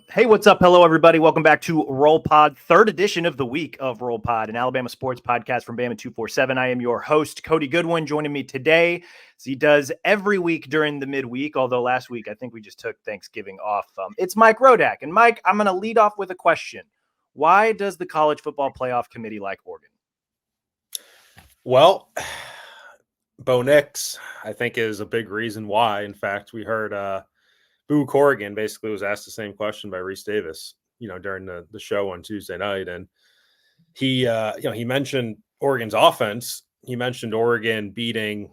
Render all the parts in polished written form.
Hey, what's up? Hello, everybody. Welcome back to Roll Pod, third edition of the week of Roll Pod, an Alabama sports podcast from Bama 247. I am your host, Cody Goodwin. Joining me today, as he does every week during the midweek, although last week I think we just took Thanksgiving off. It's Mike Rodak. And Mike, I'm going to lead off with a question. Why does the College Football Playoff Committee like Oregon? Well, Bo Nix, I think, is a big reason why. In fact, we heard Boo Corrigan basically was asked the same question by Reese Davis, during the show on Tuesday night. And he mentioned Oregon's offense. He mentioned Oregon beating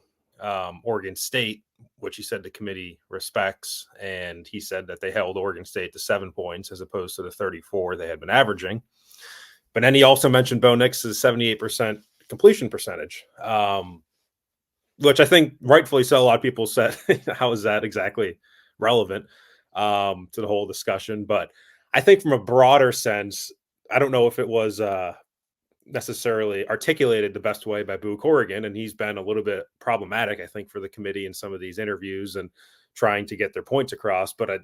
Oregon State, which he said the committee respects. And he said that they held Oregon State to 7 points as opposed to the 34 they had been averaging. But then he also mentioned Bo Nix's 78% completion percentage, which I think rightfully so. A lot of people said, how is that exactly relevant to the whole discussion? But I think from a broader sense, I don't know if it was necessarily articulated the best way by Boo Corrigan, and he's been a little bit problematic, I think, for the committee in some of these interviews and trying to get their points across. But I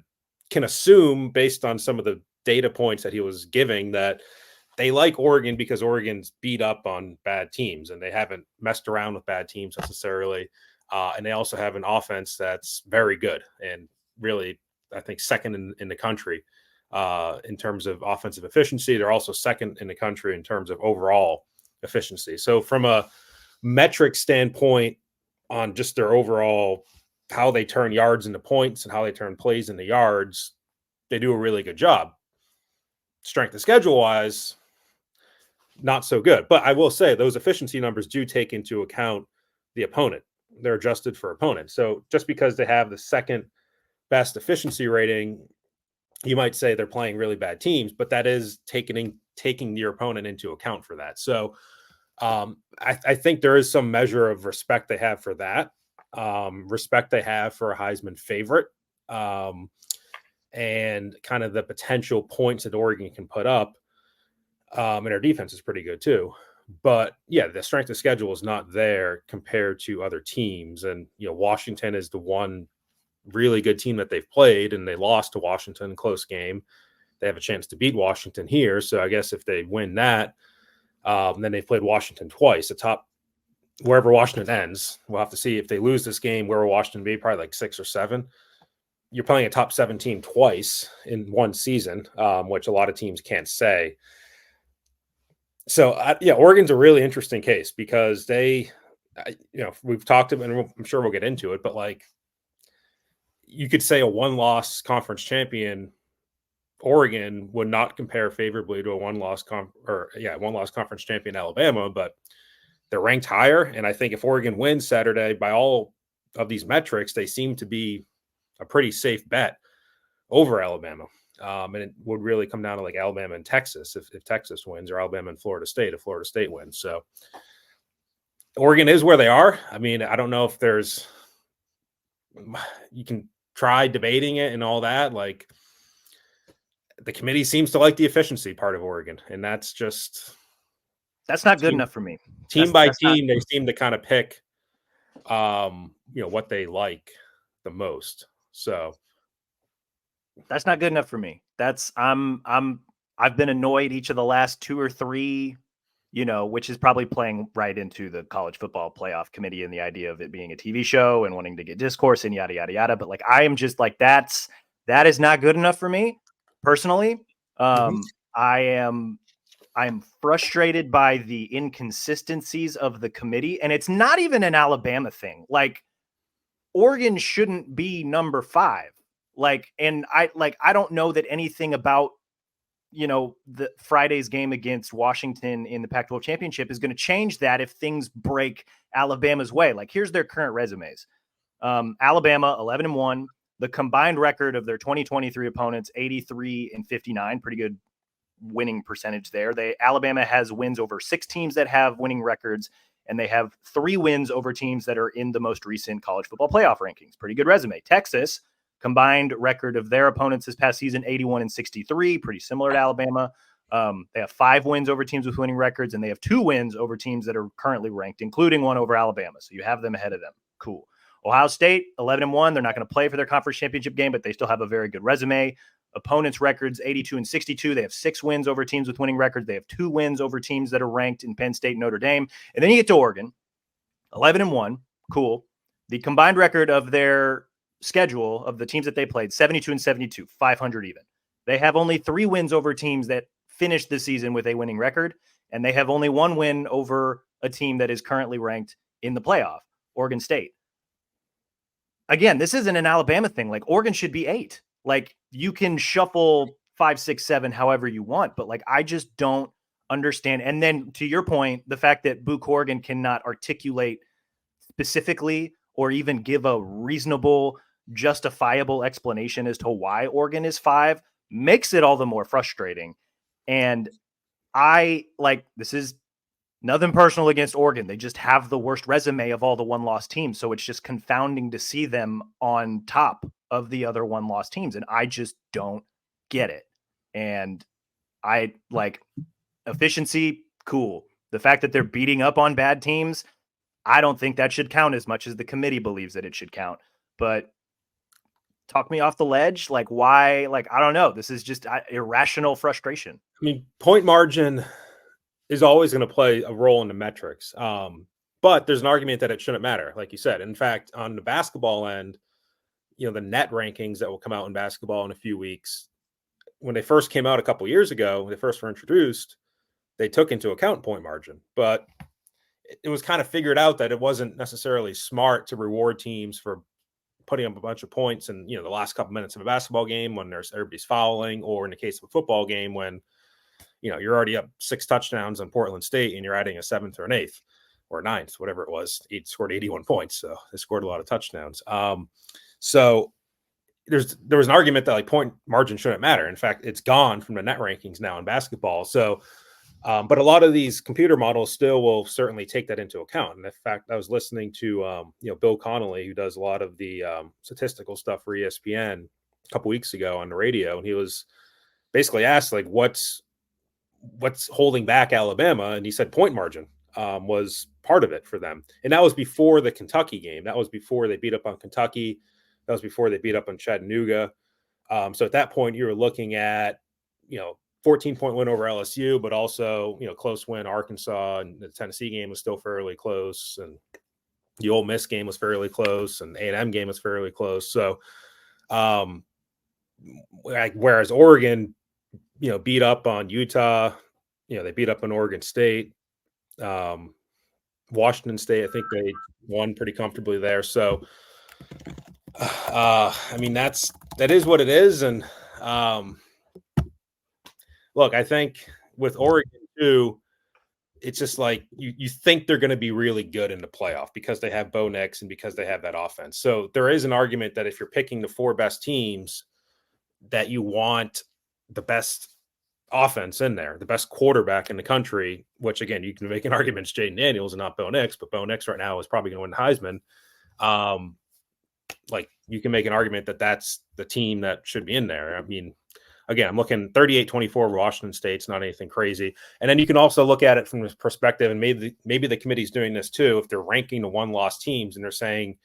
can assume, based on some of the data points that he was giving, that they like Oregon because Oregon's beat up on bad teams and they haven't messed around with bad teams necessarily. And they also have an offense that's very good and really, I think, second in the country in terms of offensive efficiency. They're also second in the country in terms of overall efficiency. So from a metric standpoint on just their overall, how they turn yards into points and how they turn plays into yards, they do a really good job. Strength of schedule wise, not so good. But I will say those efficiency numbers do take into account the opponent. They're adjusted for opponent. So just because they have the second best efficiency rating, you might say they're playing really bad teams, but that is taking your opponent into account for that. So I think there is some measure of respect they have for that, respect they have for a Heisman favorite, and kind of the potential points that Oregon can put up. And our defense is pretty good too. But yeah, the strength of schedule is not there compared to other teams. And, Washington is the one really good team that they've played, and they lost to Washington, close game. They have a chance to beat Washington here. So I guess if they win that, then they've played Washington twice. Wherever Washington ends, we'll have to see if they lose this game, where will Washington be? Probably like 6 or 7. You're playing a top 7 team twice in one season, which a lot of teams can't say. So, Oregon's a really interesting case because we've talked about, and I'm sure we'll get into it, but you could say a one-loss conference champion, Oregon, would not compare favorably to a one-loss conference champion, Alabama, but they're ranked higher. And I think if Oregon wins Saturday, by all of these metrics, they seem to be a pretty safe bet over Alabama. And it would really come down to Alabama and Texas if Texas wins, or Alabama and Florida State if Florida State wins. So Oregon is where they are. I mean, I don't know if you can try debating it and all that. The committee seems to like the efficiency part of Oregon, and that's not good enough for me. Team by team, they seem to kind of pick, what they like the most. So that's not good enough for me. I've been annoyed each of the last 2 or 3, which is probably playing right into the College Football Playoff Committee and the idea of it being a TV show and wanting to get discourse and yada, yada, yada. But I am just that is not good enough for me personally. I am frustrated by the inconsistencies of the committee, and it's not even an Alabama thing. Oregon shouldn't be number 5. And I don't know that anything about, the Friday's game against Washington in the Pac-12 championship is going to change that if things break Alabama's way. Here's their current resumes. Alabama 11-1, the combined record of their 2023 opponents, 83-59, pretty good winning percentage there. Alabama has wins over 6 teams that have winning records, and they have 3 wins over teams that are in the most recent college football playoff rankings. Pretty good resume. Texas, combined record of their opponents this past season, 81-63, pretty similar to Alabama. They have 5 wins over teams with winning records, and they have 2 wins over teams that are currently ranked, including one over Alabama. So you have them ahead of them. Cool. Ohio State, 11-1. They're not going to play for their conference championship game, but they still have a very good resume. opponents' records 82 and 62. They have 6 wins over teams with winning records. They have 2 wins over teams that are ranked in Penn State and Notre Dame. And then you get to Oregon, 11 and 1. Cool. The combined record of their schedule of the teams that they played, 72 and 72, 500 even. They have only 3 wins over teams that finished the season with a winning record, and they have only 1 win over a team that is currently ranked in the playoff, Oregon State. Again, this isn't an Alabama thing. Like, Oregon should be 8. Like, you can shuffle 5, 6, 7 however you want, but like, I just don't understand. And then to your point, the fact that Boo Corrigan cannot articulate specifically or even give a reasonable, justifiable explanation as to why Oregon is 5 makes it all the more frustrating. And this is nothing personal against Oregon. They just have the worst resume of all the one-loss teams. So it's just confounding to see them on top of the other one-loss teams. And I just don't get it. And I like efficiency, cool. The fact that they're beating up on bad teams, I don't think that should count as much as the committee believes that it should count. But talk me off the ledge. Like, why? Like, I don't know. This is just irrational frustration. I mean, point margin is always going to play a role in the metrics. But there's an argument that it shouldn't matter, like you said. In fact, on the basketball end, the net rankings that will come out in basketball in a few weeks, when they first came out a couple years ago, when they first were introduced, they took into account point margin. But it was kind of figured out that it wasn't necessarily smart to reward teams for putting up a bunch of points in, the last couple minutes of a basketball game when everybody's fouling, or in the case of a football game when you're already up 6 touchdowns on Portland State and you're adding a 7th or an 8th or 9th, whatever it was. He scored 81 points, so they scored a lot of touchdowns. So there was an argument that like point margin shouldn't matter. In fact, it's gone from the net rankings now in basketball. So, but a lot of these computer models still will certainly take that into account. And in fact, I was listening to Bill Connolly, who does a lot of the statistical stuff for ESPN, a couple weeks ago on the radio, and he was basically asked like, what's holding back Alabama? And he said point margin was part of it for them. And that was before the Kentucky game. That was before they beat up on Kentucky. That was before they beat up on Chattanooga. So at that point, you were looking at, 14-point win over LSU, but also, close win Arkansas, and the Tennessee game was still fairly close. And the Ole Miss game was fairly close, and A&M game was fairly close. So whereas Oregon, beat up on Utah, they beat up on Oregon State, Washington State. I think they won pretty comfortably there. So, I mean, that is what it is. And look, I think with Oregon too, it's just like you think they're going to be really good in the playoff because they have Bo Nix and because they have that offense. So there is an argument that if you're picking the 4 best teams, that you want the best offense in there, the best quarterback in the country, which again, you can make an argument it's Jaden Daniels and not Bo Nix, but Bo Nix right now is probably going to win the Heisman. Like you can make an argument that that's the team that should be in there. I mean, again, I'm looking 38-24 Washington State's not anything crazy. And then you can also look at it from this perspective, and maybe the committee's doing this too. If they're ranking the 1-loss teams and they're saying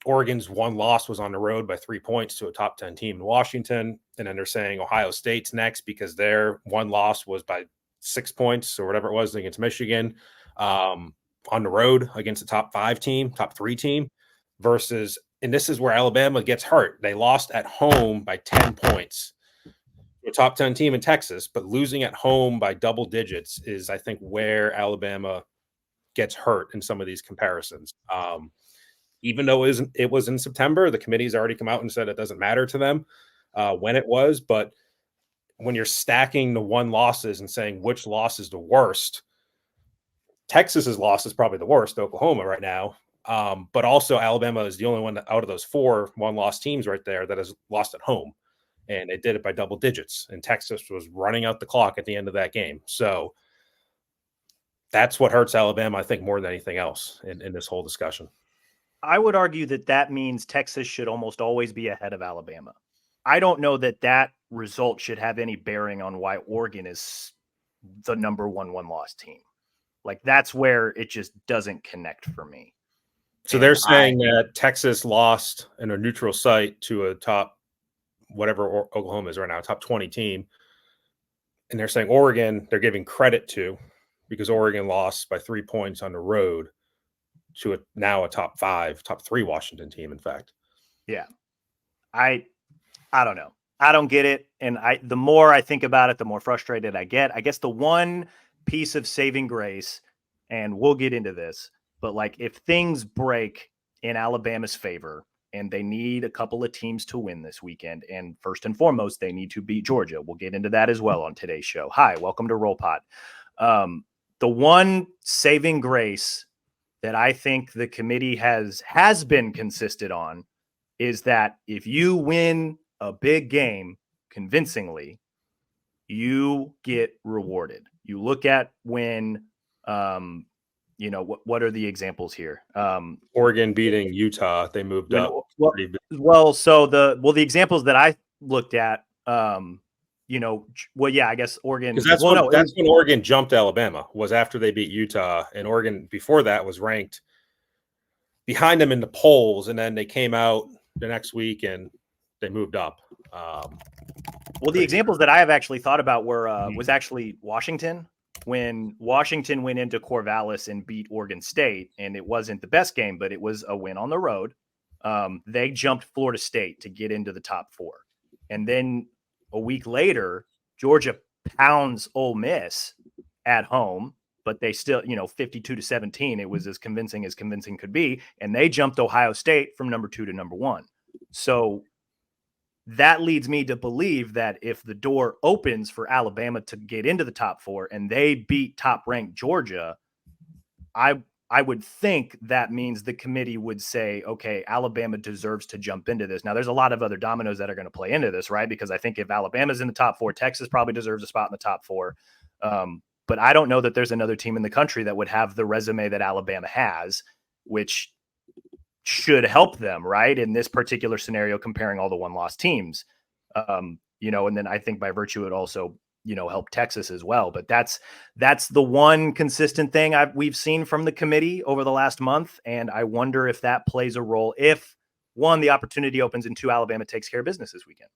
Oregon's 1 loss was on the road by 3 points to a top 10 team in Washington. And then they're saying Ohio State's next because their 1 loss was by 6 points or whatever it was against Michigan on the road against a top 3 team versus, and this is where Alabama gets hurt. They lost at home by 10 points to a top 10 team in Texas, but losing at home by double digits is, I think, where Alabama gets hurt in some of these comparisons. Even though it was in September, the committee's already come out and said it doesn't matter to them when it was. But when you're stacking the 1 losses and saying which loss is the worst, Texas's loss is probably the worst, Oklahoma right now. But also Alabama is the only one out of those 4 1-loss teams right there that has lost at home. And it did it by double digits. And Texas was running out the clock at the end of that game. So that's what hurts Alabama, I think, more than anything else in this whole discussion. I would argue that means Texas should almost always be ahead of Alabama. I don't know that result should have any bearing on why Oregon is the number 1-loss team. Like, that's where it just doesn't connect for me. So they're saying that Texas lost in a neutral site to a top whatever Oklahoma is right now, top 20 team. And they're saying Oregon, they're giving credit to because Oregon lost by 3 points on the road to now a top 3 Washington team, in fact. Yeah. I don't know. I don't get it. And the more I think about it, the more frustrated I get. I guess the one piece of saving grace, and we'll get into this, but like if things break in Alabama's favor and they need a couple of teams to win this weekend, and first and foremost, they need to beat Georgia. We'll get into that as well on today's show. Hi, welcome to Roll Pot. The one saving grace that I think the committee has been consistent on is that if you win a big game convincingly, you get rewarded. You look at when, what are the examples here? Oregon beating Utah, they moved when, up. the examples that I looked at, I guess Oregon. Because that's when Oregon jumped Alabama, was after they beat Utah, and Oregon before that was ranked behind them in the polls, and then they came out the next week and they moved up. The examples that I have actually thought about was actually Washington. When Washington went into Corvallis and beat Oregon State, and it wasn't the best game, but it was a win on the road. They jumped Florida State to get into the top 4. And then a week later, Georgia pounds Ole Miss at home, but they still, 52-17. It was as convincing could be. And they jumped Ohio State from number 2 to number 1. So that leads me to believe that if the door opens for Alabama to get into the top 4 and they beat top-ranked Georgia, I would think that means the committee would say, okay, Alabama deserves to jump into this. Now, there's a lot of other dominoes that are going to play into this, right? Because I think if Alabama's in the top 4, Texas probably deserves a spot in the top 4. But I don't know that there's another team in the country that would have the resume that Alabama has, which should help them, right? In this particular scenario, comparing all the one-loss teams, and then I think by virtue, it also, help Texas as well. But that's the one consistent thing we've seen from the committee over the last month. And I wonder if that plays a role if, 1, the opportunity opens, and 2, Alabama takes care of business this weekend.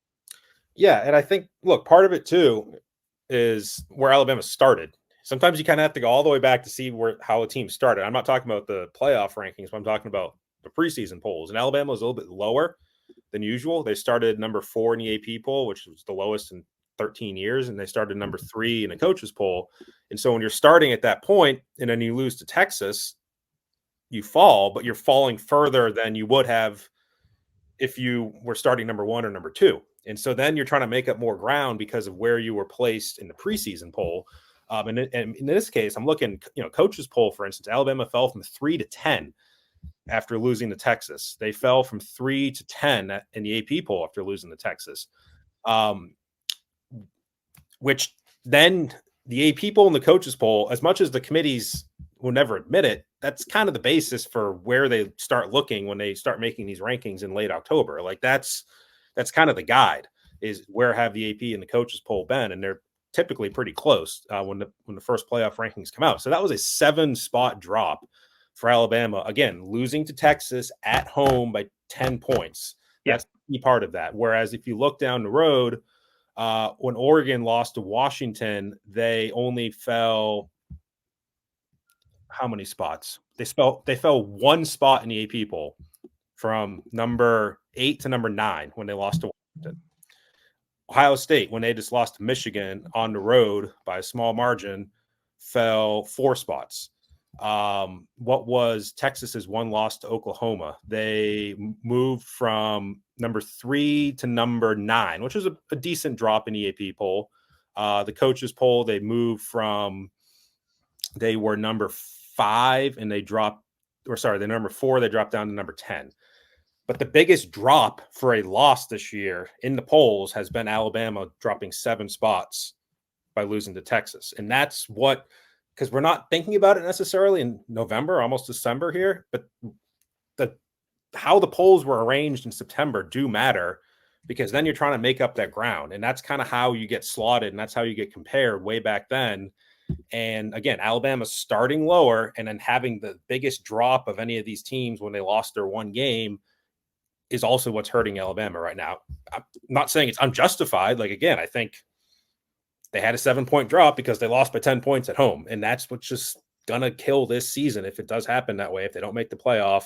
Yeah. And I think, look, part of it too is where Alabama started. Sometimes you kind of have to go all the way back to see how a team started. I'm not talking about the playoff rankings, but I'm talking about the preseason polls. And Alabama was a little bit lower than usual. They started number 4 in the AP poll, which was the lowest in 13 years. And they started number 3 in a coaches poll. And so when you're starting at that point and then you lose to Texas, you fall, but you're falling further than you would have if you were starting number 1 or number 2. And so then you're trying to make up more ground because of where you were placed in the preseason poll. And in this case, I'm looking, coaches poll, for instance, Alabama fell from 3 to 10 after losing to Texas. They fell from 3 to 10 in the AP poll after losing to Texas. Which then the AP poll and the coaches poll, as much as the committees will never admit it, that's kind of the basis for where they start looking when they start making these rankings in late October. Like that's kind of the guide, is where have the AP and the coaches poll been, and they're typically pretty close when the first playoff rankings come out. So that was a 7-spot drop for Alabama. Again, losing to Texas at home by 10 points. That's the key part of that. Whereas if you look down the road, when Oregon lost to Washington, they only fell how many spots? They fell 1 spot in the AP poll from number 8 to number 9 when they lost to Washington. Ohio State, when they just lost to Michigan on the road by a small margin, fell 4 spots. What was Texas's 1 loss to Oklahoma? They moved from number 3 to number 9, which is a decent drop in the AP poll. The coaches poll, they moved from, they were number 5 and they're number 4, they dropped down to number 10. But the biggest drop for a loss this year in the polls has been Alabama dropping 7 spots by losing to Texas. And that's because we're not thinking about it necessarily in November, almost December here, but how the polls were arranged in September do matter, because then you're trying to make up that ground. And that's kind of how you get slotted, and that's how you get compared way back then. And again, Alabama's starting lower and then having the biggest drop of any of these teams when they lost their 1 game is also what's hurting Alabama right now. I'm not saying it's unjustified. Like, again, I think they had a 7-point drop because they lost by 10 points at home. And that's what's just going to kill this season if it does happen that way. If they don't make the playoff,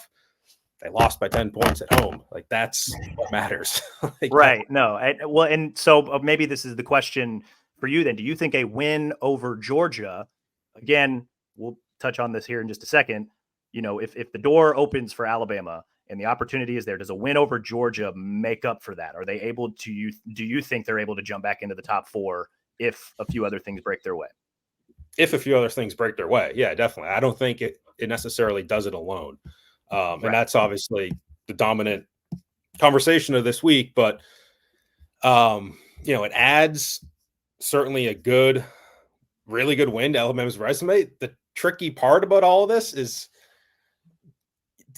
they lost by 10 points at home. Like, that's what matters. Like, right. No. And so maybe this is the question for you then. Do you think a win over Georgia, again, we'll touch on this here in just a second, if the door opens for Alabama and the opportunity is there, does a win over Georgia make up for that? Are they able to, do you think they're able to jump back into the top 4 if a few other things break their way? If a few other things break their way, yeah, definitely. I don't think it necessarily does it alone. Right. And that's obviously the dominant conversation of this week. But, it adds certainly a really good win to Alabama's resume. The tricky part about all of this is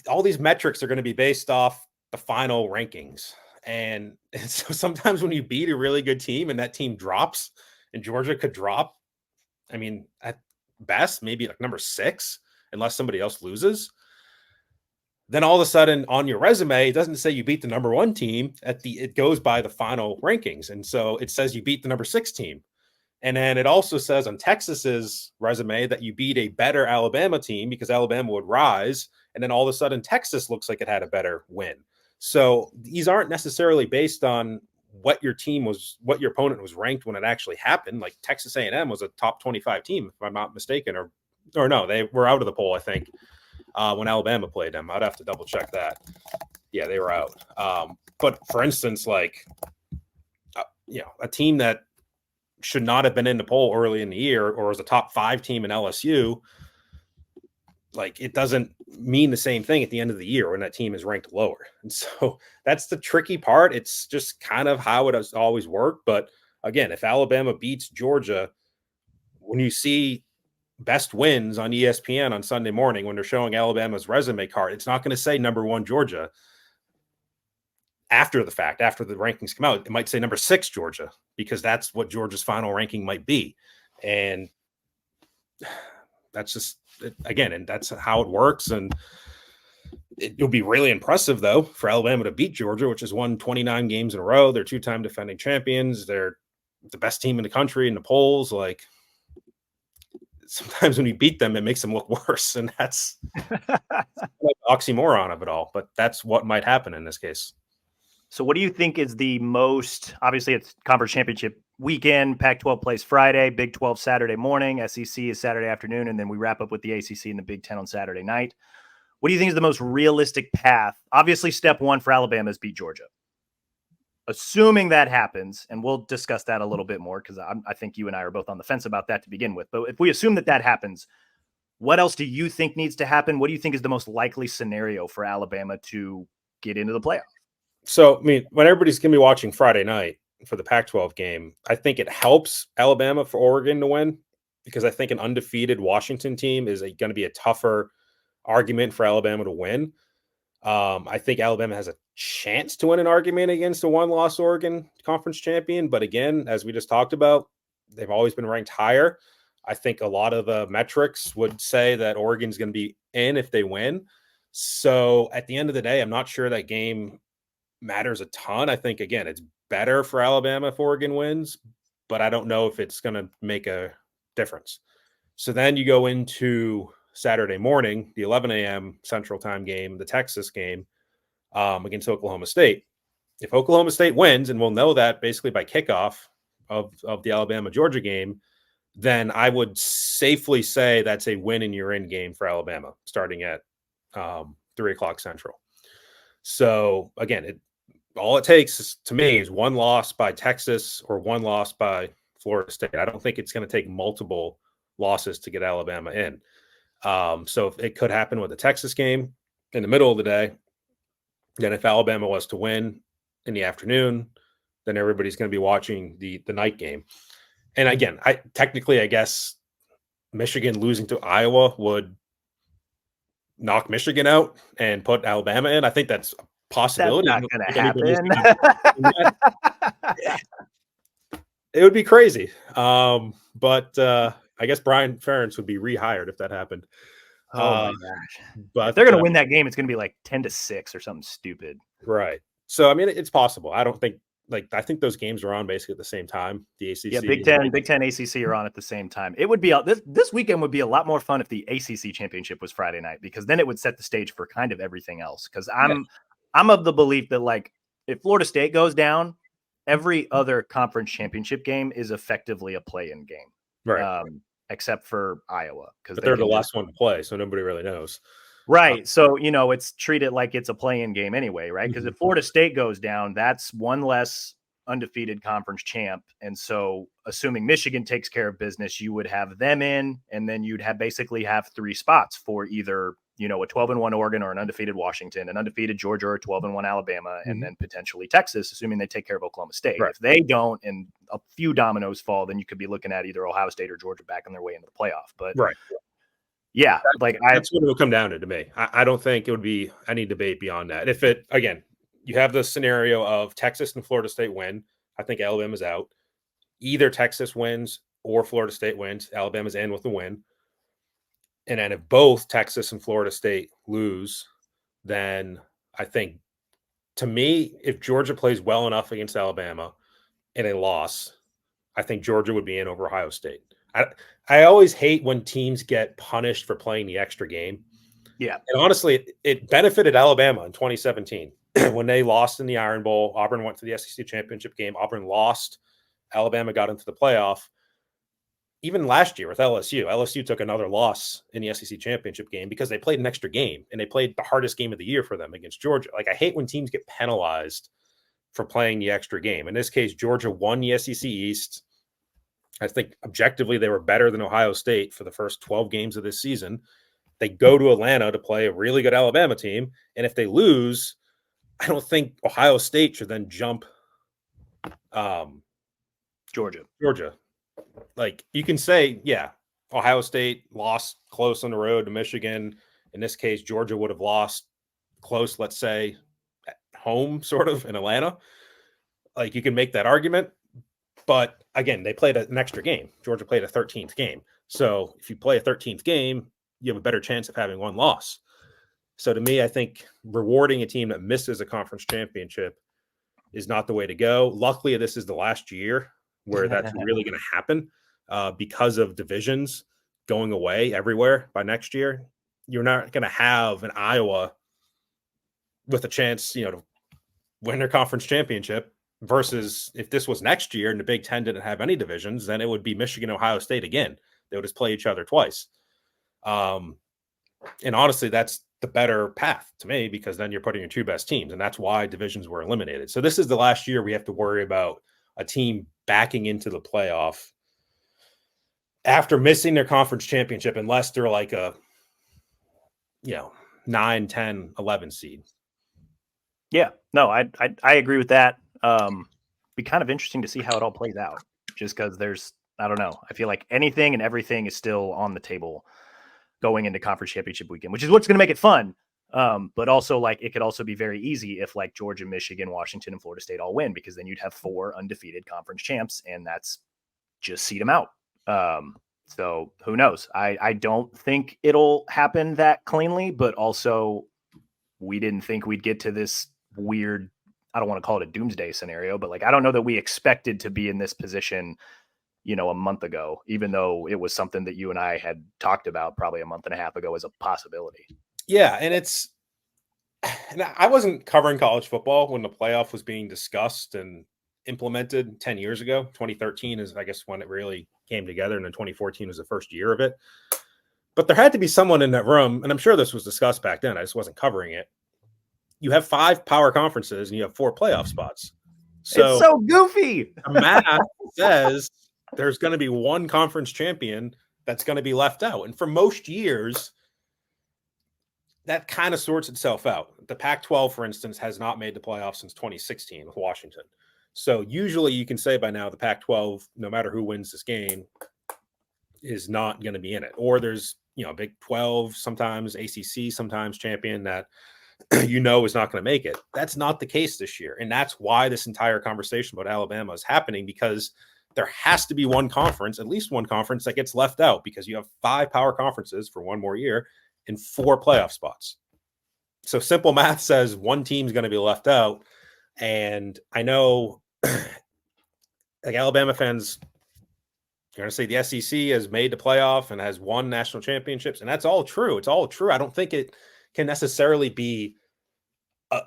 all these metrics are going to be based off the final rankings. And so sometimes when you beat a really good team and that team drops, and Georgia could drop, I mean, at best, maybe like number 6, unless somebody else loses. Then all of a sudden on your resume, it doesn't say you beat the number 1 team. It goes by the final rankings. And so it says you beat the number 6 team. And then it also says on Texas's resume that you beat a better Alabama team because Alabama would rise. And then all of a sudden Texas looks like it had a better win. So these aren't necessarily based on what your opponent was ranked when it actually happened. Like Texas A&M was a top 25 team, if I'm not mistaken, or no, they were out of the poll, I think, when Alabama played them. I'd have to double check that. Yeah, they were out. But for instance, like, a team that should not have been in the poll early in the year or was a top 5 team in LSU, like, it doesn't mean the same thing at the end of the year when that team is ranked lower. And so that's the tricky part. It's just kind of how it has always worked. But again, if Alabama beats Georgia, when you see best wins on ESPN on Sunday morning, when they're showing Alabama's resume card, it's not going to say number 1 Georgia after the fact, after the rankings come out. It might say number 6 Georgia, because that's what Georgia's final ranking might be. And that's just, again, and that's how it works. And it'll be really impressive, though, for Alabama to beat Georgia, which has won 29 games in a row. They're 2-time defending champions. They're the best team in the country in the polls. Like, sometimes when you beat them, it makes them look worse. And that's like oxymoron of it all. But that's what might happen in this case. So what do you think is the most, obviously it's conference championship weekend, Pac-12 plays Friday, Big 12 Saturday morning, SEC is Saturday afternoon, and then we wrap up with the ACC and the Big 10 on Saturday night. What do you think is the most realistic path? Obviously, step 1 for Alabama is beat Georgia. Assuming that happens, and we'll discuss that a little bit more because I think you and I are both on the fence about that to begin with. But if we assume that happens, what else do you think needs to happen? What do you think is the most likely scenario for Alabama to get into the playoff? So, I mean, when everybody's going to be watching Friday night for the Pac-12 game, I think it helps Alabama for Oregon to win, because I think an undefeated Washington team is going to be a tougher argument for Alabama to win. I think Alabama has a chance to win an argument against a 1-loss Oregon conference champion. But again, as we just talked about, they've always been ranked higher. I think a lot of the metrics would say that Oregon's going to be in if they win. So at the end of the day, I'm not sure that game matters a ton. I think, again, it's better for Alabama if Oregon wins, but I don't know if it's going to make a difference. So then you go into Saturday morning, the 11 a.m. Central Time game, the Texas game against Oklahoma State. If Oklahoma State wins, and we'll know that basically by kickoff of the Alabama-Georgia game, then I would safely say that's a win and you're in game for Alabama starting at 3 o'clock Central. So again, all it takes to me is one loss by Texas or one loss by Florida State. I don't think it's going to take multiple losses to get Alabama in. So it could happen with the Texas game in the middle of the day. Then if Alabama was to win in the afternoon, then everybody's going to be watching the night game. And again, I guess Michigan losing to Iowa would knock Michigan out and put Alabama in. I think that's a possibility. That's not going to happen. It would be crazy. But I guess Brian Ferentz would be rehired if that happened. Oh my gosh. But if they're going to win that game, it's going to be like 10-6 or something stupid. Right. So, I mean, it's possible. I don't think I think those games are on basically at the same time. The ACC. Yeah, Big Ten, ACC are on at the same time. It would be this weekend would be a lot more fun if the ACC championship was Friday night, because then it would set the stage for kind of everything else. Because I'm of the belief that, like, if Florida State goes down, every other conference championship game is effectively a play-in game, Right. except for Iowa, because But they they're the can last one to play, so nobody really knows. Right. So, it's treated like it's a play-in game anyway, right? Because if Mhm. Florida State goes down, that's one less undefeated conference champ. And so, assuming Michigan takes care of business, you would have them in, and then you'd basically have 3 spots for either, a 12-1 Oregon or an undefeated Washington, an undefeated Georgia or a 12-1 Alabama, and then potentially Texas, assuming they take care of Oklahoma State. Right. If they don't, and a few dominoes fall, then you could be looking at either Ohio State or Georgia backing their way into the playoff. But Right. yeah, That's what it'll come down to me. I don't think it would be any debate beyond that. If it, again, you have the scenario of Texas and Florida State win, I think Alabama's out. Either Texas wins or Florida State wins, Alabama's in with the win. And then if both Texas and Florida State lose, then I think, to me, if Georgia plays well enough against Alabama in a loss, I think Georgia would be in over Ohio State. I always hate when teams get punished for playing the extra game. Yeah. And honestly, it benefited Alabama in 2017 when they lost in the Iron Bowl. Auburn went to the SEC championship game. Auburn lost. Alabama got into the playoff. Even last year with LSU took another loss in the SEC championship game because they played an extra game, and they played the hardest game of the year for them against Georgia. Like, I hate when teams get penalized for playing the extra game. In this case, Georgia won the SEC East. I think objectively they were better than Ohio State for the first 12 games of this season. They go to Atlanta to play a really good Alabama team, and if they lose, I don't think Ohio State should then jump Georgia. Like, you can say, yeah, Ohio State lost close on the road to Michigan. In this case, Georgia would have lost close, let's say, at home, sort of, in Atlanta. Like, you can make that argument. But again, they played an extra game. Georgia played a 13th game. So if you play a 13th game, you have a better chance of having one loss. So to me, I think rewarding a team that misses a conference championship is not the way to go. Luckily, this is the last year where that's really going to happen because of divisions going away everywhere by next year. You're not going to have an Iowa with a chance, to win their conference championship, versus if this was next year and the Big Ten didn't have any divisions, then it would be Michigan, Ohio State again. They would just play each other twice. And honestly, that's the better path to me, because then you're putting your 2 best teams, and that's why divisions were eliminated. So this is the last year we have to worry about a team backing into the playoff after missing their conference championship, unless they're like a 9, 10, 11 seed. Yeah, no, I agree with that. Be kind of interesting to see how it all plays out, just because I don't know. I feel like anything and everything is still on the table going into conference championship weekend, which is what's going to make it fun. But also, like, it could also be very easy if, like, Georgia, Michigan, Washington, and Florida State all win, because then you'd have 4 undefeated conference champs, and that's just seed them out. So who knows? I don't think it'll happen that cleanly, but also we didn't think we'd get to this weird, I don't want to call it a doomsday scenario, but, like, I don't know that we expected to be in this position, a month ago, even though it was something that you and I had talked about probably a month and a half ago as a possibility. Yeah. And I wasn't covering college football when the playoff was being discussed and implemented 10 years ago. 2013 is, I guess, when it really came together, and then 2014 was the first year of it. But there had to be someone in that room, and I'm sure this was discussed back then, I just wasn't covering it. You have 5 power conferences and you have 4 playoff spots. So it's so goofy. The math says there's going to be one conference champion that's going to be left out. And for most years, that kind of sorts itself out. The Pac-12, for instance, has not made the playoffs since 2016 with Washington. So usually you can say by now the Pac-12, no matter who wins this game, is not going to be in it. Or there's, Big 12, sometimes ACC, sometimes champion that is not going to make it. That's not the case this year. And that's why this entire conversation about Alabama is happening, because there has to be one conference, at least one conference, that gets left out, because you have 5 power conferences for one more year and 4 playoff spots. So simple math says one team's going to be left out. And I know like Alabama fans you're going to say the SEC has made the playoff and has won national championships, and that's all true. It's all true. I don't think it can necessarily be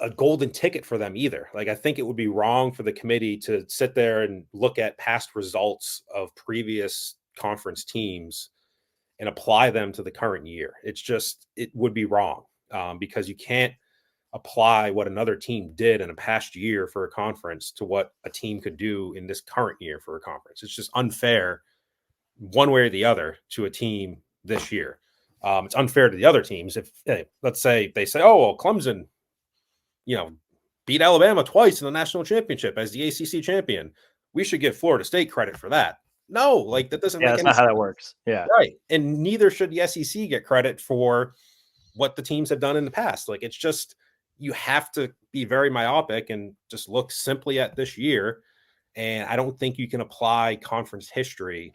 a golden ticket for them either. Like, I think it would be wrong for the committee to sit there and look at past results of previous conference teams and apply them to the current year. It's just, it would be wrong because you can't apply what another team did in a past year for a conference to what a team could do in this current year for a conference. It's just unfair one way or the other to a team this year. It's unfair to the other teams. If let's say they say, oh, well, Clemson, beat Alabama twice in the national championship as the ACC champion. We should give Florida State credit for that. No, like that doesn't Yeah, make that's any not sense. how that works. Yeah. Right. And neither should the SEC get credit for what the teams have done in the past. Like, it's just, you have to be very myopic and just look simply at this year. And I don't think you can apply conference history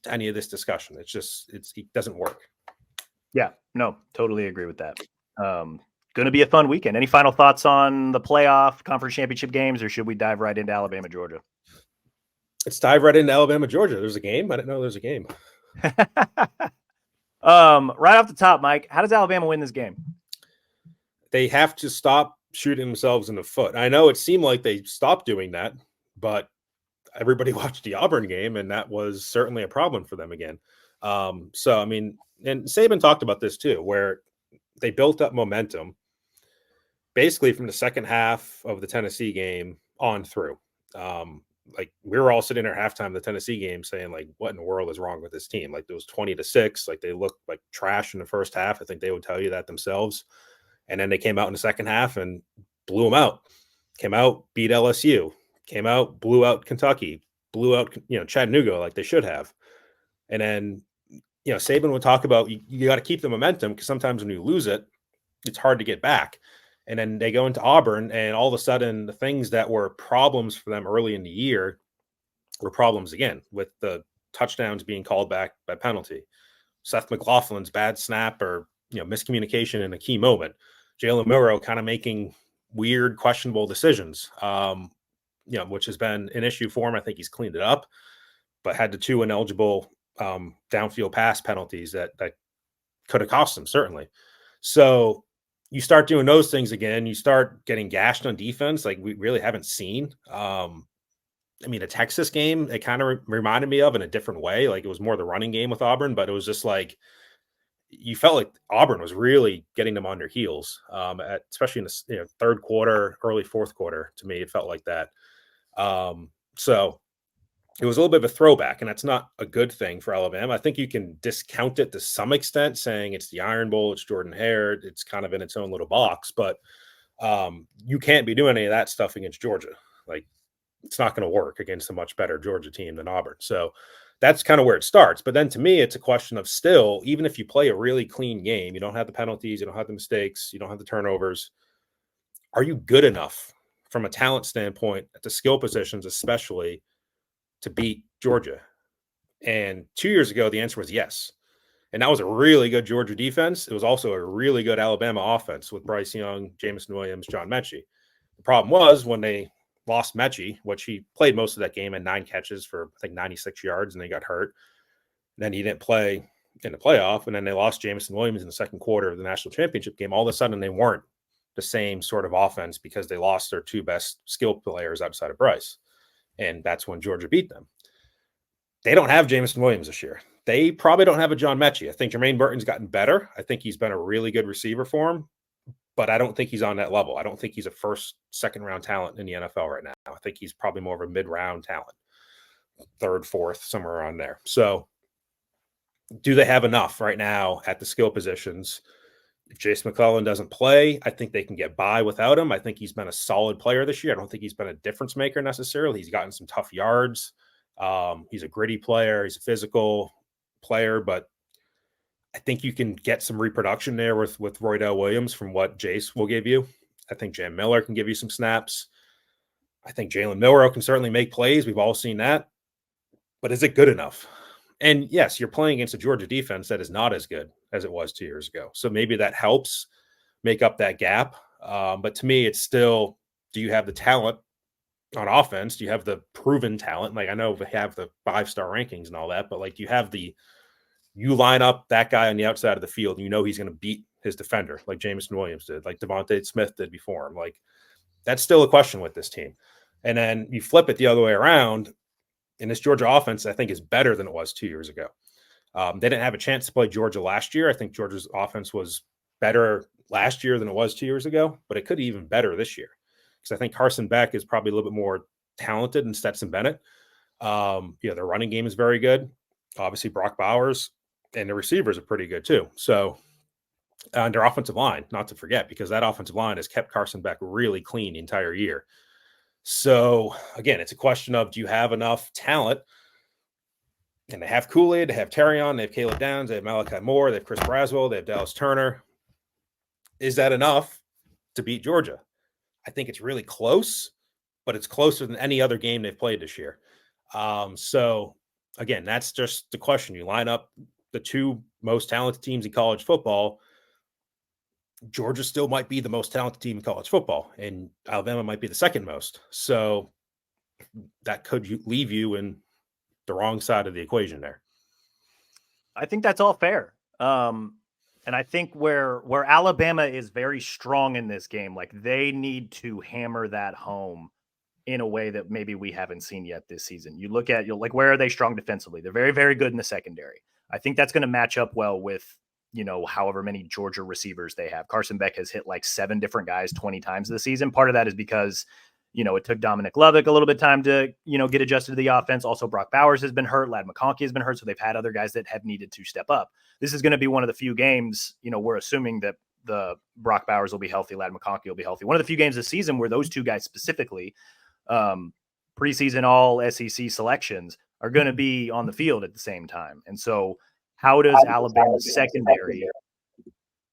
to any of this discussion. It's just, it doesn't work. Yeah, no, totally agree with that. Going to be a fun weekend. Any final thoughts on the playoff conference championship games, or should we dive right into Alabama, Georgia? Let's dive right into Alabama, Georgia. There's a game. I didn't know there's a game. Right off the top, Mike, how does Alabama win this game? They have to stop shooting themselves in the foot. I know it seemed like they stopped doing that, but everybody watched the Auburn game, and that was certainly a problem for them again. So, I mean, and Saban talked about this too, where they built up momentum basically from the second half of the Tennessee game on through. Like, we were all sitting there halftime of the Tennessee game saying, like, what in the world is wrong with this team? Like, it was 20-6. Like, they looked like trash in the first half. I think they would tell you that themselves. And then they came out in the second half and blew them out. Came out, beat LSU. Came out, blew out Kentucky. Blew out, Chattanooga like they should have. And then, Saban would talk about you got to keep the momentum because sometimes when you lose it, it's hard to get back. And then they go into Auburn, and all of a sudden, the things that were problems for them early in the year were problems again, with the touchdowns being called back by penalty. Seth McLaughlin's bad snap or miscommunication in a key moment. Jalen Milroe kind of making weird, questionable decisions, which has been an issue for him. I think he's cleaned it up, but had the two ineligible downfield pass penalties that could have cost him, certainly. So you start doing those things again, you start getting gashed on defense like we really haven't seen. I mean, a Texas game, it kind of reminded me of in a different way. Like, it was more the running game with Auburn, but it was just like, you felt like Auburn was really getting them on their heels, especially in the third quarter, early fourth quarter. To me, it felt like that. So it was a little bit of a throwback, and that's not a good thing for Alabama. I think you can discount it to some extent, saying it's the Iron Bowl, it's Jordan Hare, it's kind of in its own little box, but you can't be doing any of that stuff against Georgia. Like, it's not going to work against a much better Georgia team than Auburn. So that's kind of where it starts. But then to me, it's a question of still, even if you play a really clean game, you don't have the penalties, you don't have the mistakes, you don't have the turnovers. Are you good enough from a talent standpoint at the skill positions, especially, to beat Georgia? And 2 years ago, the answer was yes. And that was a really good Georgia defense. It was also a really good Alabama offense with Bryce Young, Jamison Williams, John Mechie. The problem was when they lost Mechie, which he played most of that game and 9 catches for, I think, 96 yards, and they got hurt. And then he didn't play in the playoff, and then they lost Jamison Williams in the second quarter of the national championship game. All of a sudden, they weren't the same sort of offense because they lost their 2 best skill players outside of Bryce. And that's when Georgia beat them. They don't have Jamison Williams this year. They probably don't have a John Mechie. I think Jermaine Burton's gotten better. I think he's been a really good receiver for him, but I don't think he's on that level. I don't think he's a first, second round talent in the NFL right now. I think he's probably more of a mid-round talent, third, fourth, somewhere around there. So do they have enough right now at the skill positions? If Jace McClellan doesn't play, I think they can get by without him. I think he's been a solid player this year. I don't think he's been a difference maker necessarily. He's gotten some tough yards. He's a gritty player. He's a physical player, but I think you can get some reproduction there with Roydell Williams from what Jace will give you. I think Jam Miller can give you some snaps. I think Jalen Milroe can certainly make plays. We've all seen that. But is it good enough? And yes, you're playing against a Georgia defense that is not as good as it was 2 years ago. So maybe that helps. make up that gap. But to me, it's still, do you have the talent on offense? Do you have the proven talent? Like, I know we have the 5-star rankings and all that, but like, you line up that guy on the outside of the field, and you know he's going to beat his defender, like Jameson Williams did, like Devontae Smith did before him. Like, that's still a question with this team. And then you flip it the other way around, and this Georgia offense, I think, is better than it was 2 years ago. They didn't have a chance to play Georgia last year. I think Georgia's offense was better last year than it was 2 years ago, but it could be even better this year, because I think Carson Beck is probably a little bit more talented than Stetson Bennett. Their running game is very good. Obviously, Brock Bowers and the receivers are pretty good too. So, and their offensive line, not to forget, because that offensive line has kept Carson Beck really clean the entire year. So, again, it's a question of, do you have enough talent? And they have Kool-Aid, they have Terrion, they have Caleb Downs, they have Malachi Moore, they have Chris Braswell, they have Dallas Turner. Is that enough to beat Georgia? I think it's really close, but it's closer than any other game they've played this year. So, again, that's just the question. You line up the two most talented teams in college football. Georgia still might be the most talented team in college football, and Alabama might be the second most. So that could leave you in the wrong side of the equation there. I think that's all fair. And I think where Alabama is very strong in this game, like they need to hammer that home in a way that maybe we haven't seen yet this season. You look at, like, where are they strong defensively? They're very, very good in the secondary. I think that's going to match up well with, however many Georgia receivers they have. Carson Beck has hit like 7 different guys 20 times this season. Part of that is because, it took Dominic Lovick a little bit of time to, get adjusted to the offense. Also, Brock Bowers has been hurt. Ladd McConkey has been hurt. So they've had other guys that have needed to step up. This is going to be one of the few games, we're assuming that the Brock Bowers will be healthy. Ladd McConkey will be healthy. One of the few games this season where those two guys specifically, preseason all SEC selections, are going to be on the field at the same time. And so how does Alabama's secondary,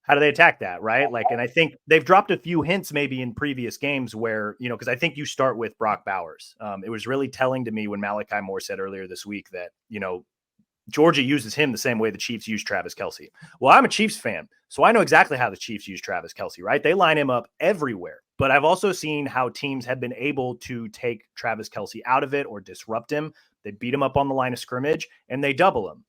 how do they attack that, right? Like, and I think they've dropped a few hints maybe in previous games where, because I think you start with Brock Bowers. It was really telling to me when Malachi Moore said earlier this week that, Georgia uses him the same way the Chiefs use Travis Kelce. Well, I'm a Chiefs fan, so I know exactly how the Chiefs use Travis Kelce, right? They line him up everywhere. But I've also seen how teams have been able to take Travis Kelce out of it or disrupt him. They beat him up on the line of scrimmage and they double him.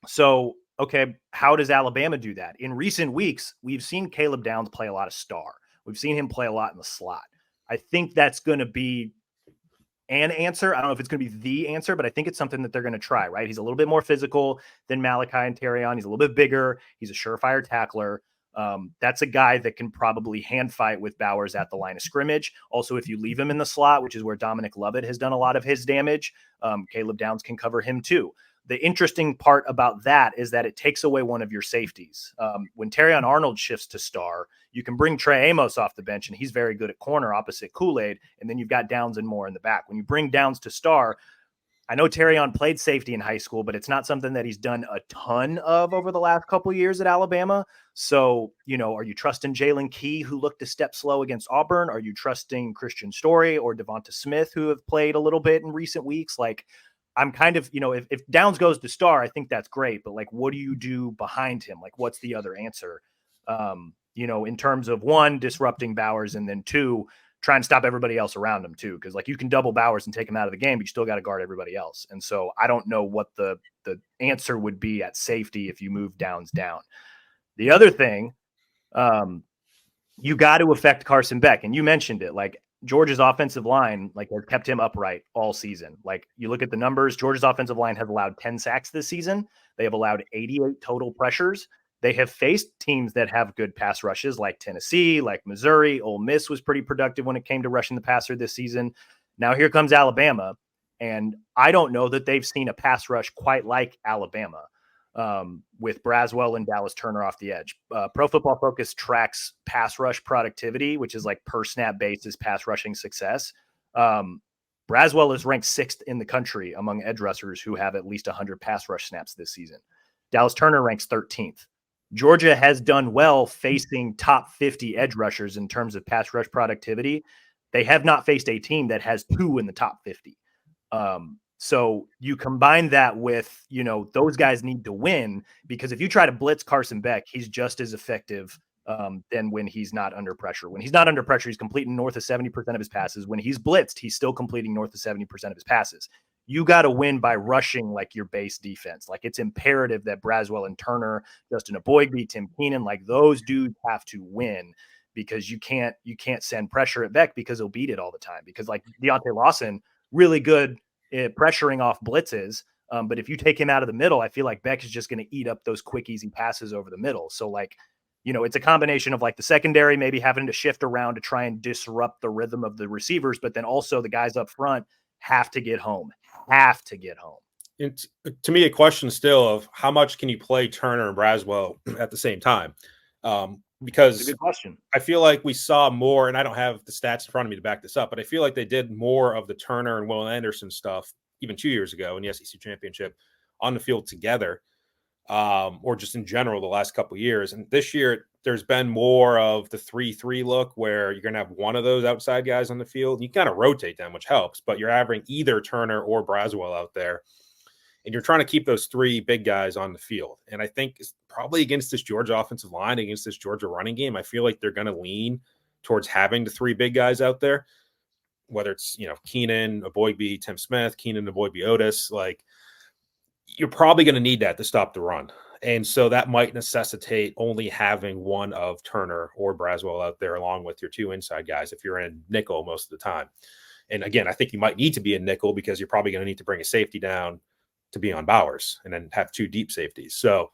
So, okay, how does Alabama do that? In recent weeks, we've seen Caleb Downs play a lot of star. We've seen him play a lot in the slot. I think that's going to be an answer. I don't know if it's going to be the answer, but I think it's something that they're going to try, right? He's a little bit more physical than Malachi and Terrion. He's a little bit bigger. He's a surefire tackler. That's a guy that can probably hand fight with Bowers at the line of scrimmage. Also, if you leave him in the slot, which is where Dominic Lovett has done a lot of his damage, Caleb Downs can cover him too. The interesting part about that is that it takes away one of your safeties. When Terrion Arnold shifts to star, you can bring Trey Amos off the bench, and he's very good at corner opposite Kool-Aid, and then you've got Downs and Moore in the back. When you bring Downs to star, I know Terrion played safety in high school, but it's not something that he's done a ton of over the last couple of years at Alabama. So, are you trusting Jalen Key, who looked a step slow against Auburn? Are you trusting Christian Story or Devonta Smith, who have played a little bit in recent weeks? Like, I'm kind of, if Downs goes to star, I think that's great. But like, what do you do behind him? Like, what's the other answer? In terms of, one, disrupting Bowers, and then two, try and stop everybody else around him too. Cause like you can double Bowers and take him out of the game, but you still got to guard everybody else. And so I don't know what the answer would be at safety if you move Downs down. The other thing, you got to affect Carson Beck. And you mentioned it, like Georgia's offensive line, like has kept him upright all season. Like you look at the numbers, Georgia's offensive line has allowed 10 sacks this season. They have allowed 88 total pressures. They have faced teams that have good pass rushes like Tennessee, like Missouri. Ole Miss was pretty productive when it came to rushing the passer this season. Now here comes Alabama, and I don't know that they've seen a pass rush quite like Alabama with Braswell and Dallas Turner off the edge. Pro Football Focus tracks pass rush productivity, which is like per snap basis pass rushing success. Braswell is ranked 6th in the country among edge rushers who have at least 100 pass rush snaps this season. Dallas Turner ranks 13th. Georgia has done well facing top 50 edge rushers in terms of pass rush productivity. They have not faced a team that has 2 in the top 50. So you combine that with, those guys need to win, because if you try to blitz Carson Beck, he's just as effective than when he's not under pressure. When he's not under pressure, he's completing north of 70% of his passes. When he's blitzed, he's still completing north of 70% of his passes. You got to win by rushing like your base defense. Like it's imperative that Braswell and Turner, Justin Aboigbe, Tim Keenan, like those dudes have to win because you can't send pressure at Beck because he'll beat it all the time. Because like Deontay Lawson, really good at pressuring off blitzes. But if you take him out of the middle, I feel like Beck is just going to eat up those quick, easy passes over the middle. So like, it's a combination of like the secondary maybe having to shift around to try and disrupt the rhythm of the receivers, but then also the guys up front have to get home. It's to me a question still of how much can you play Turner and Braswell at the same time? Because it's a good question. I feel like we saw more, and I don't have the stats in front of me to back this up, but I feel like they did more of the Turner and Will Anderson stuff even 2 years ago in the SEC championship on the field together, or just in general the last couple of years. And this year, there's been more of the 3-3 look where you're going to have one of those outside guys on the field. You kind of rotate them, which helps, but you're having either Turner or Braswell out there. And you're trying to keep those three big guys on the field. And I think probably against this Georgia offensive line, against this Georgia running game, I feel like they're going to lean towards having the three big guys out there, whether it's, Keenan, Aboigbe, Tim Smith, Keenan, Aboigbe, Otis. Like, you're probably going to need that to stop the run. And so that might necessitate only having one of Turner or Braswell out there along with your two inside guys if you're in nickel most of the time. And again, I think you might need to be in nickel because you're probably going to need to bring a safety down to be on Bowers and then have two deep safeties. So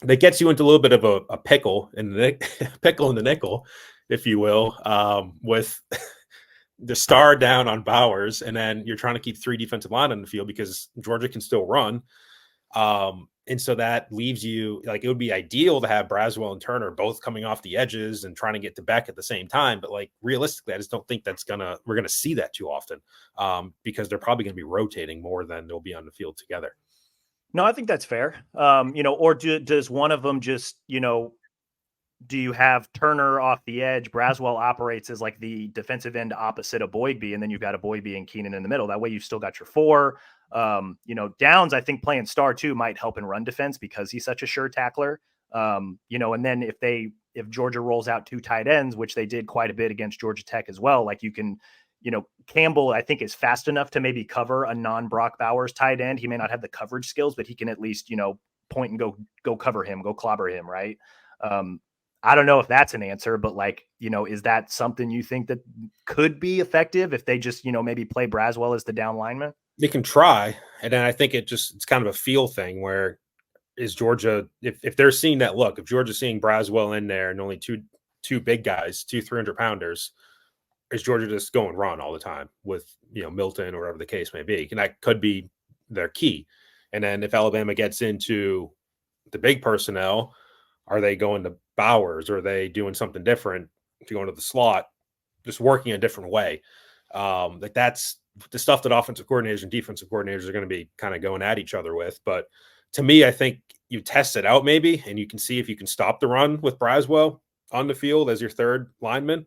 that gets you into a little bit of a pickle in the nickel, if you will, with the star down on Bowers. And then you're trying to keep three defensive line on the field because Georgia can still run. And so that leaves you like, it would be ideal to have Braswell and Turner both coming off the edges and trying to get to Beck at the same time. But like realistically, I just don't think we're going to see that too often, because they're probably going to be rotating more than they'll be on the field together. No, I think that's fair. Or does one of them just, do you have Turner off the edge? Braswell operates as like the defensive end opposite of Aboigbe, and then you've got Aboigbe and Keenan in the middle. That way you've still got your four. Downs, I think playing star too might help in run defense because he's such a sure tackler. And then if Georgia rolls out two tight ends, which they did quite a bit against Georgia Tech as well, like you can, Campbell, I think is fast enough to maybe cover a non-Brock Bowers tight end. He may not have the coverage skills, but he can at least, point and go cover him, go clobber him. Right. I don't know if that's an answer, but is that something you think that could be effective if they just, maybe play Braswell as the down lineman? They can try. And then I think it's kind of a feel thing where is Georgia, if they're seeing that look, if Georgia's seeing Braswell in there and only two big guys, 300-pounders, is Georgia just go and run all the time with, Milton or whatever the case may be? And that could be their key. And then if Alabama gets into the big personnel, are they going to Bowers? Or are they doing something different? If you go into the slot, just working a different way. Like that's the stuff that offensive coordinators and defensive coordinators are going to be kind of going at each other with. But to me, I think you test it out maybe, and you can see if you can stop the run with Braswell on the field as your third lineman.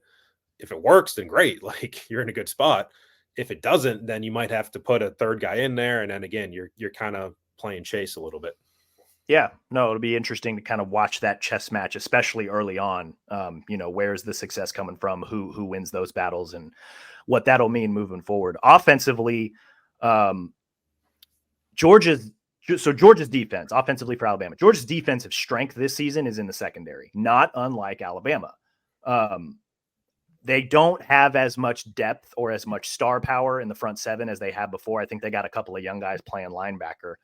If it works, then great. Like you're in a good spot. If it doesn't, then you might have to put a third guy in there. And then again, you're kind of playing chase a little bit. Yeah, no, it'll be interesting to kind of watch that chess match, especially early on. Where's the success coming from? Who wins those battles, and what that'll mean moving forward. Offensively, Georgia's defense, offensively for Alabama, Georgia's defensive strength this season is in the secondary, not unlike Alabama. They don't have as much depth or as much star power in the front seven as they had before. I think they got a couple of young guys playing linebacker.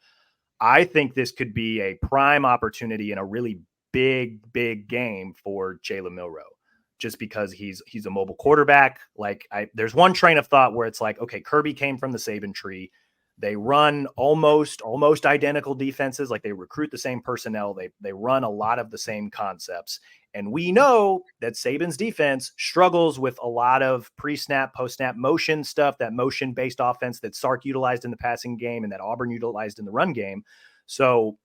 I think this could be a prime opportunity in a really big game for Jalen Milroe, just because he's a mobile quarterback. There's one train of thought where it's like, okay, Kirby came from the Saban tree. They run almost identical defenses. Like they recruit the same personnel. They run a lot of the same concepts. And we know that Saban's defense struggles with a lot of pre-snap, post-snap motion stuff, that motion-based offense that Sark utilized in the passing game and that Auburn utilized in the run game. So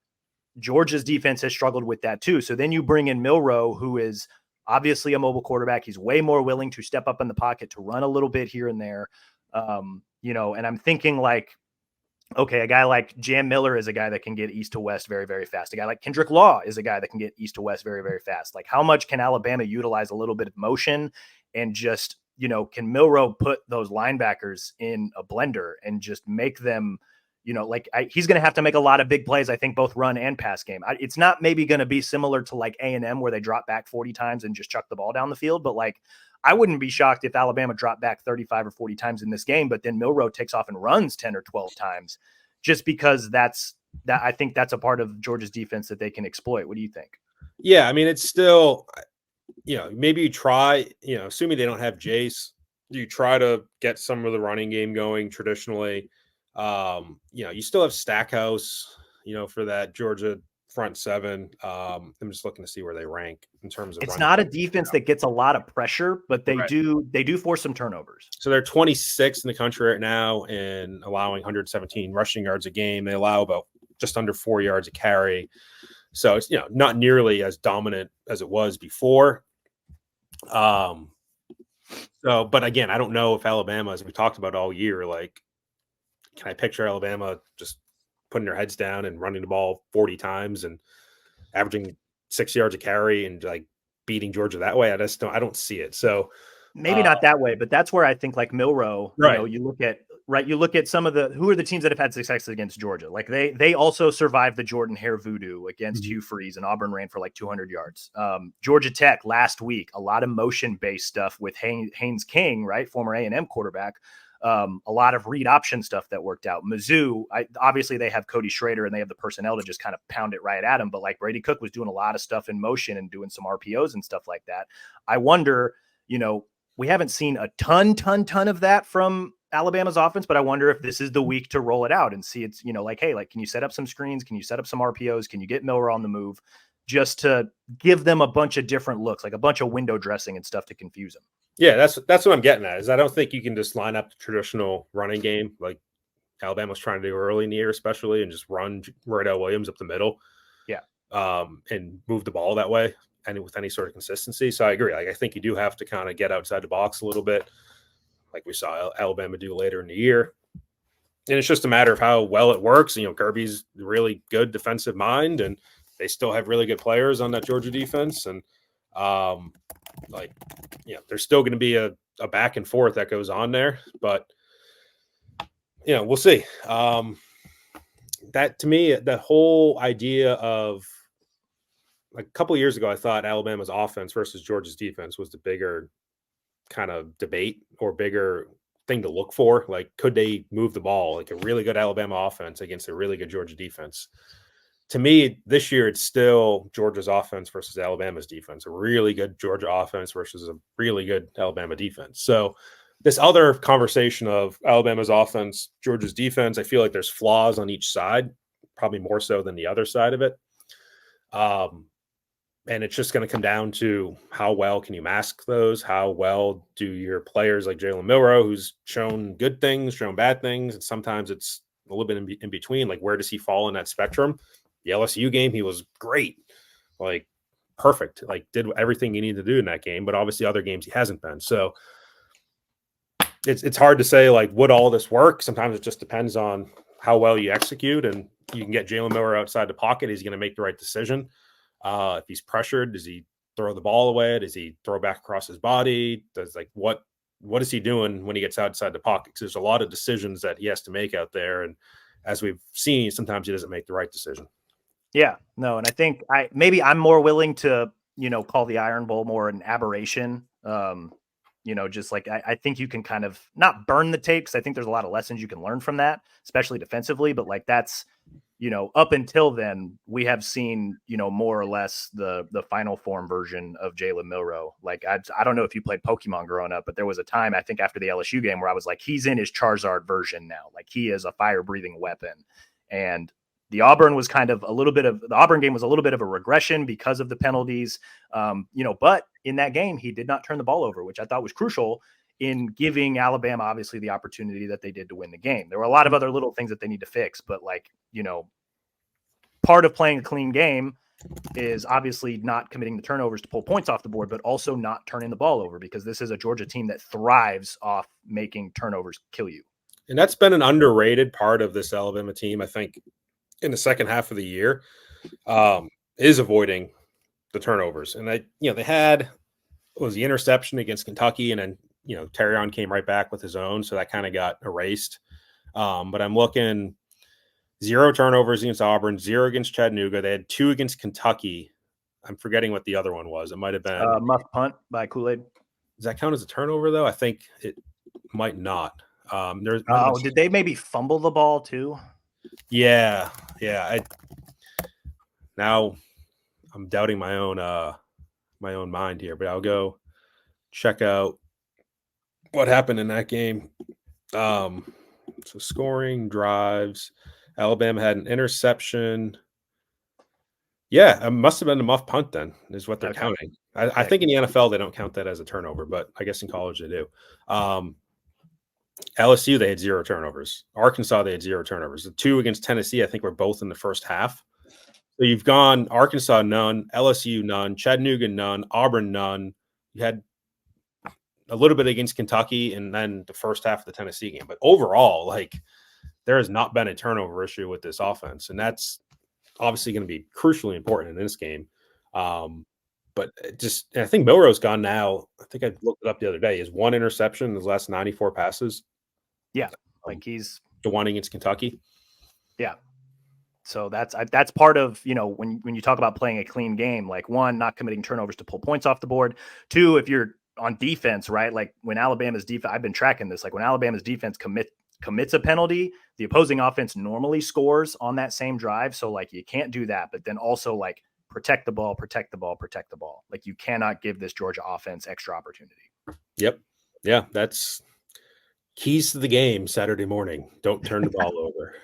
Georgia's defense has struggled with that too. So then you bring in Milroe, who is obviously a mobile quarterback. He's way more willing to step up in the pocket, to run a little bit here and there. And I'm thinking like, Okay, a guy like Jam Miller is a guy that can get east to west very, very fast. A guy like Kendrick Law is a guy that can get east to west very, very fast. Like, how much can Alabama utilize a little bit of motion and just, can Milroe put those linebackers in a blender and just make them, he's going to have to make a lot of big plays, I think, both run and pass game. It's not maybe going to be similar to like A&M where they drop back 40 times and just chuck the ball down the field, but like, I wouldn't be shocked if Alabama dropped back 35 or 40 times in this game, but then Milroe takes off and runs 10 or 12 times just because I think that's a part of Georgia's defense that they can exploit. What do you think? Yeah, I mean, it's still, maybe you try, assuming they don't have Jace, you try to get some of the running game going traditionally. You still have Stackhouse, for that Georgia front seven. I'm just looking to see where they rank in terms of It's running. not a defense that gets a lot of pressure, but they do force some turnovers. So they're 26th in the country right now in allowing 117 rushing yards a game. They allow about just under 4 yards a carry. So it's not nearly as dominant as it was before. But again, I don't know if Alabama, as we talked about all year, like, can I picture Alabama just putting their heads down and running the ball 40 times and averaging 6 yards a carry and like beating Georgia that way? I don't see it. So maybe not that way, but that's where I think like Milroe, right. You look at some of who are the teams that have had success against Georgia. Like they also survived the Jordan Hare voodoo against Hugh Freeze, and Auburn ran for like 200 yards. Georgia Tech last week, a lot of motion based stuff with Haynes King, right, former A&M quarterback. A lot of read option stuff that worked out. Mizzou, obviously they have Cody Schrader and they have the personnel to just kind of pound it right at him. But like Brady Cook was doing a lot of stuff in motion and doing some RPOs and stuff like that. I wonder, we haven't seen a ton of that from Alabama's offense, but I wonder if this is the week to roll it out and see it's, hey, like, can you set up some screens? Can you set up some RPOs? Can you get Miller on the move just to give them a bunch of different looks, like a bunch of window dressing and stuff to confuse them? Yeah, that's what I'm getting at. Is I don't think you can just line up the traditional running game like Alabama was trying to do early in the year, especially, and just run Rodell Williams up the middle. Yeah. And move the ball that way and with any sort of consistency. So I agree. Like, I think you do have to kind of get outside the box a little bit, like we saw Alabama do later in the year. And it's just a matter of how well it works. Kirby's a really good defensive mind, and they still have really good players on that Georgia defense. And there's still going to be a back and forth that goes on there, but we'll see. That to me, the whole idea of like a couple of years ago, I thought Alabama's offense versus Georgia's defense was the bigger kind of debate or bigger thing to look for. Like, could they move the ball? Like a really good Alabama offense against a really good Georgia defense. To me, this year, it's still Georgia's offense versus Alabama's defense, a really good Georgia offense versus a really good Alabama defense. So this other conversation of Alabama's offense, Georgia's defense, I feel like there's flaws on each side, probably more so than the other side of it. And it's just going to come down to how well can you mask those? How well do your players like Jalen Milroe, who's shown good things, shown bad things, and sometimes it's a little bit in between. Like, where does he fall in that spectrum? The LSU game, he was great, like perfect, like did everything he needed to do in that game. But obviously, other games he hasn't been. So it's hard to say like would all this work. Sometimes it just depends on how well you execute, and you can get Jalen Miller outside the pocket. He's going to make the right decision. If he's pressured, does he throw the ball away? Does he throw back across his body? Does what is he doing when he gets outside the pocket? Because there's a lot of decisions that he has to make out there, and as we've seen, sometimes he doesn't make the right decision. Yeah, no, and I think I'm more willing to call the Iron Bowl more an aberration. Just like I think you can kind of not burn the tape, because I think there's a lot of lessons you can learn from that, especially defensively. But like that's up until then, we have seen, more or less the final form version of Jalen Milroe. Like, I don't know if you played Pokemon growing up, but there was a time, I think after the LSU game, where I was like, he's in his Charizard version now. Like, he is a fire breathing weapon. And the Auburn was kind of the Auburn game was a little bit of a regression because of the penalties. But in that game, he did not turn the ball over, which I thought was crucial in giving Alabama, obviously, the opportunity that they did to win the game. There were a lot of other little things that they need to fix, but part of playing a clean game is obviously not committing the turnovers to pull points off the board, but also not turning the ball over, because this is a Georgia team that thrives off making turnovers kill you. And that's been an underrated part of this Alabama team, I think, in the second half of the year, is avoiding the turnovers. And they had was the interception against Kentucky, and then Terrion came right back with his own, so that kind of got erased. But I'm looking 0 turnovers against Auburn, 0 against Chattanooga. They had 2 against Kentucky. I'm forgetting what the other one was. It might have been Muff punt by Kool-Aid. Does that count as a turnover though? I think it might not. There might have been Did they maybe fumble the ball too? Yeah. Now I'm doubting my own mind here, but I'll go check out what happened in that game. So scoring, drives. Alabama had an interception. Yeah, it must have been a muff punt then, is what they're counting. I think in the NFL they don't count that as a turnover, but I guess in college they do. LSU, they had 0 turnovers. Arkansas, they had 0 turnovers. The 2 against Tennessee, I think, were both in the first half. So you've gone Arkansas, none, LSU, none, Chattanooga, none, Auburn, none. You had a little bit against Kentucky and then the first half of the Tennessee game. But overall, there has not been a turnover issue with this offense. And that's obviously going to be crucially important in this game. But I think Milroe's gone now. I think I looked it up the other day. He has 1 interception in his last 94 passes. Yeah, he's the one against Kentucky. Yeah. So that's part of, when you talk about playing a clean game, like 1, not committing turnovers to pull points off the board. 2, if you're on defense, right? Like when Alabama's defense, I've been tracking this, like when Alabama's defense commits a penalty, the opposing offense normally scores on that same drive. So you can't do that, but then also protect the ball. Like you cannot give this Georgia offense extra opportunity. Yep. Yeah. That's keys to the game Saturday morning. Don't turn the ball over.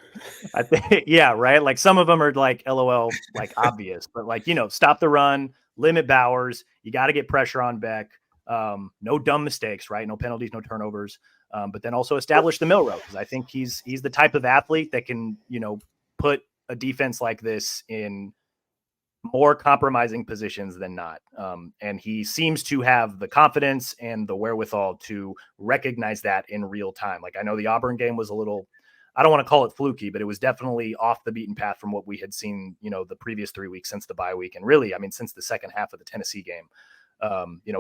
I think, yeah, right. Like some of them are LOL, obvious, but stop the run, limit Bowers. You got to get pressure on Beck. No dumb mistakes, right? No penalties, no turnovers. But then also establish the Milroe, because I think he's the type of athlete that can, put a defense like this in more compromising positions than not. And he seems to have the confidence and the wherewithal to recognize that in real time. I know the Auburn game was a little, I don't want to call it fluky, but it was definitely off the beaten path from what we had seen, the previous 3 weeks since the bye week. And really, since the second half of the Tennessee game,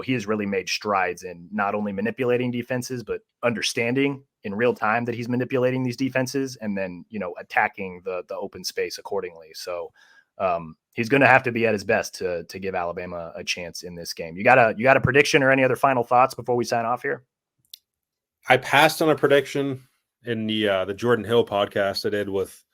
he has really made strides in not only manipulating defenses, but understanding in real time that he's manipulating these defenses and then, attacking the open space accordingly. So he's going to have to be at his best to give Alabama a chance in this game. You got a prediction or any other final thoughts before we sign off here? I passed on a prediction in the Jordan Hill podcast I did with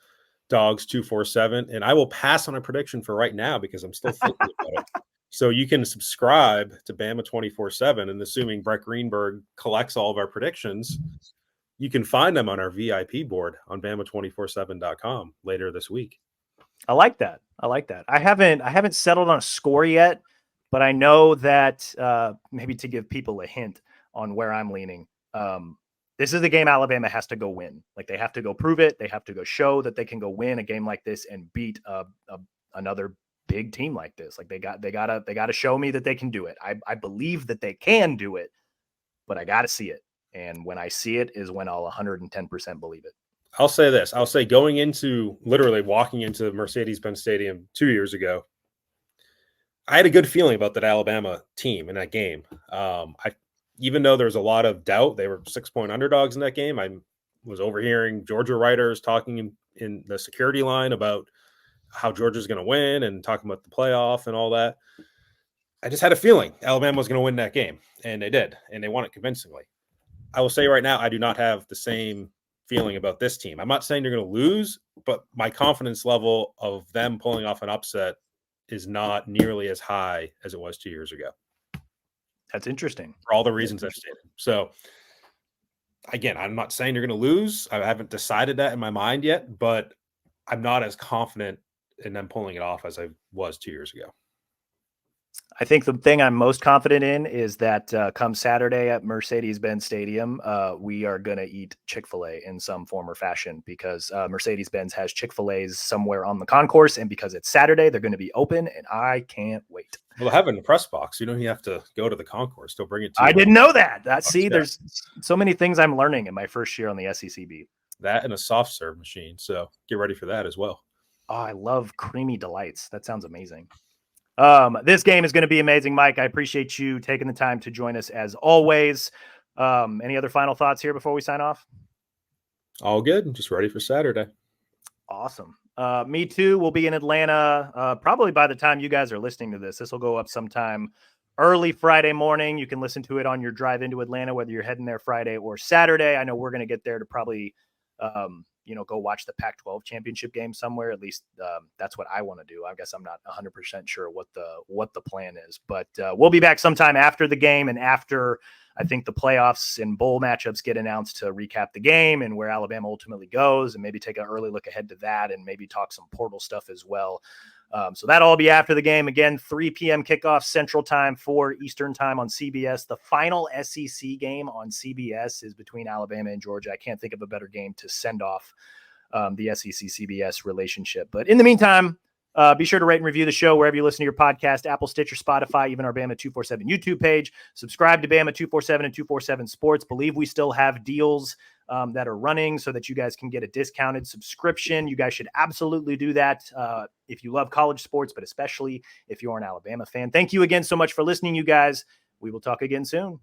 Dogs 247, and I will pass on a prediction for right now because I'm still thinking about it. So you can subscribe to Bama 24/7, and assuming Brett Greenberg collects all of our predictions, you can find them on our VIP board on Bama247.com later this week. I like that. I haven't settled on a score yet, but I know that maybe to give people a hint on where I'm leaning, this is the game Alabama has to go win. They have to go prove it. They have to go show that they can go win a game like this and beat another big team like this. They gotta show me that they can do it. I believe that they can do it, but I gotta see it. And when I see it is when I'll 110% believe it. I'll say this. I'll say literally walking into Mercedes-Benz Stadium 2 years ago, I had a good feeling about that Alabama team in that game. Even though there was a lot of doubt, they were 6-point underdogs in that game. I was overhearing Georgia writers talking in the security line about how Georgia's going to win and talking about the playoff and all that. I just had a feeling Alabama was going to win that game, and they did, and they won it convincingly. I will say right now, I do not have the same feeling about this team. I'm not saying they're going to lose, but my confidence level of them pulling off an upset is not nearly as high as it was 2 years ago. That's interesting. For all the reasons I've stated. So, again, I'm not saying they're going to lose. I haven't decided that in my mind yet, but I'm not as confident in them pulling it off as I was 2 years ago. I think the thing I'm most confident in is that come Saturday at Mercedes-Benz Stadium, we are going to eat Chick-fil-A in some form or fashion because Mercedes-Benz has Chick-fil-A's somewhere on the concourse. And because it's Saturday, they're going to be open and I can't wait. Well, they have it in the press box. You don't even have to go to the concourse. They'll bring it to you. I didn't know that. See, Yeah. there's so many things I'm learning in my first year on the SEC beat. That and a soft serve machine. So get ready for that as well. Oh, I love creamy delights. That sounds amazing. This game is going to be amazing, Mike. I appreciate you taking the time to join us as always. Any other final thoughts here before we sign off? All good. Just ready for Saturday. Awesome. Me too. We'll be in Atlanta probably by the time you guys are listening to this. This will go up sometime early Friday morning. You can listen to it on your drive into Atlanta, whether you're heading there Friday or Saturday. I know we're going to get there to probably, go watch the Pac-12 championship game somewhere. At least that's what I want to do. I guess I'm not 100% sure what the plan is, but we'll be back sometime after the game and after I think the playoffs and bowl matchups get announced to recap the game and where Alabama ultimately goes and maybe take an early look ahead to that and maybe talk some portal stuff as well. So that'll all be after the game. Again, 3 p.m. kickoff Central Time, 4 Eastern Time on CBS. The final SEC game on CBS is between Alabama and Georgia. I can't think of a better game to send off the SEC-CBS relationship. But in the meantime, be sure to rate and review the show wherever you listen to your podcast, Apple, Stitcher, Spotify, even our Bama 247 YouTube page. Subscribe to Bama 247 and 247 Sports. Believe we still have deals that are running so that you guys can get a discounted subscription. You guys should absolutely do that if you love college sports, but especially if you're an Alabama fan. Thank you again so much for listening, you guys. We will talk again soon.